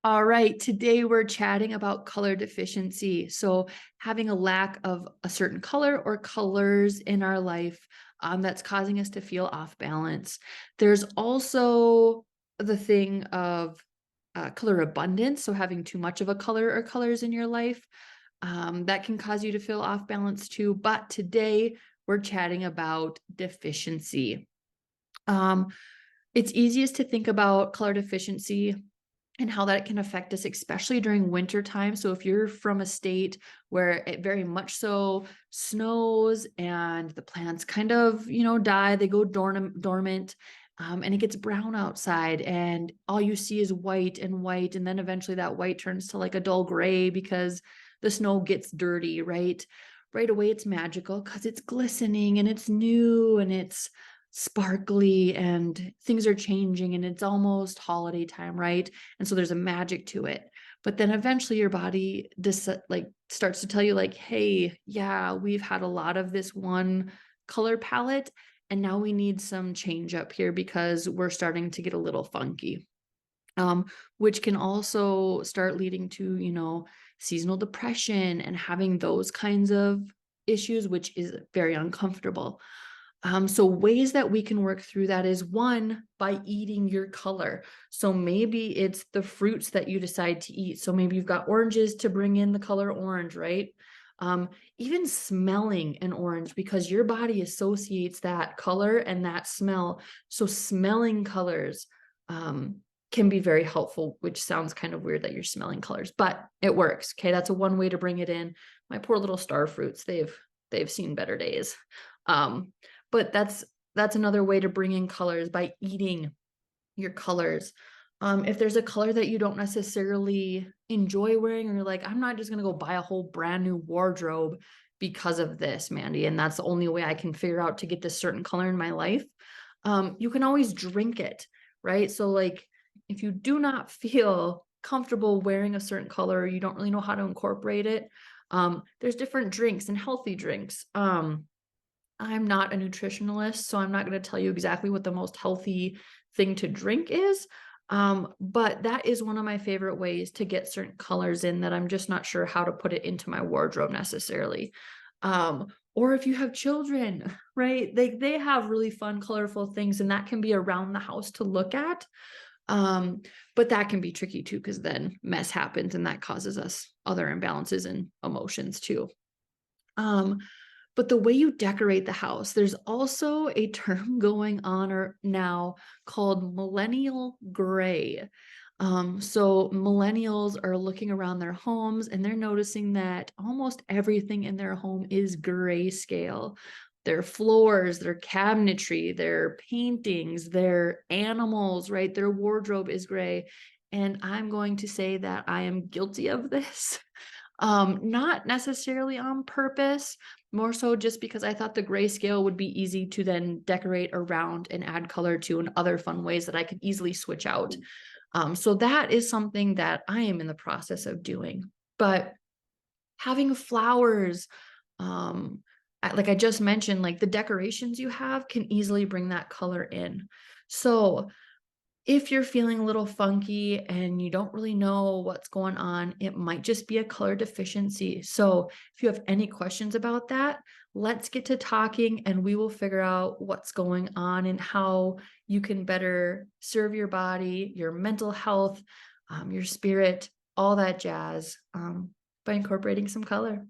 All right, today we're chatting about color deficiency. So, having a lack of a certain color or colors in our life that's causing us to feel off balance. There's also the thing of color abundance. So, having too much of a color or colors in your life that can cause you to feel off balance too. But today we're chatting about deficiency. Um, it's easiest to think about color deficiency and how that can affect us, especially during winter time. So if you're from a state where it very much so snows and the plants kind of, die, they go dormant, and it gets brown outside, and all you see is white and white, and then eventually that white turns to like a dull gray because the snow gets dirty, right? Right away, it's magical because it's glistening and it's new and it's sparkly and things are changing and it's almost holiday time, right? And so there's a magic to it. But then eventually your body starts to tell you like, hey, yeah, we've had a lot of this one color palette and now we need some change up here because we're starting to get a little funky. Which can also start leading to, seasonal depression and having those kinds of issues, which is very uncomfortable. So ways that we can work through that is one, by eating your color. So maybe it's the fruits that you decide to eat. So maybe you've got oranges to bring in the color orange, right? Even smelling an orange because your body associates that color and that smell. So smelling colors can be very helpful, which sounds kind of weird that you're smelling colors, but it works. Okay, that's a one way to bring it in. My poor little star fruits, they've seen better days. Um, but that's another way to bring in colors by eating your colors. If there's a color that you don't necessarily enjoy wearing, or you're like, I'm not just gonna go buy a whole brand new wardrobe because of this, Mandy, and that's the only way I can figure out to get this certain color in my life. You can always drink it, right? So like if you do not feel comfortable wearing a certain color, you don't really know how to incorporate it. There's different drinks and healthy drinks. I'm not a nutritionalist, so I'm not going to tell you exactly what the most healthy thing to drink is. But that is one of my favorite ways to get certain colors in that I'm just not sure how to put it into my wardrobe necessarily. Or if you have children, right? They have really fun, colorful things, and that can be around the house to look at. But that can be tricky too, because then mess happens and that causes us other imbalances and emotions too. Um, but the way you decorate the house, there's also a term going on or now called millennial gray. So millennials are looking around their homes and they're noticing that almost everything in their home is grayscale. Their floors, their cabinetry, their paintings, their animals, right? Their wardrobe is gray. And I'm going to say that I am guilty of this. Not necessarily on purpose, more so just because I thought the grayscale would be easy to then decorate around and add color to and other fun ways that I could easily switch out. So that is something that I am in the process of doing. But having flowers, like I just mentioned, like the decorations you have can easily bring that color in. So if you're feeling a little funky and you don't really know what's going on, it might just be a color deficiency. So if you have any questions about that, let's get to talking and we will figure out what's going on and how you can better serve your body, your mental health, your spirit, all that jazz, by incorporating some color.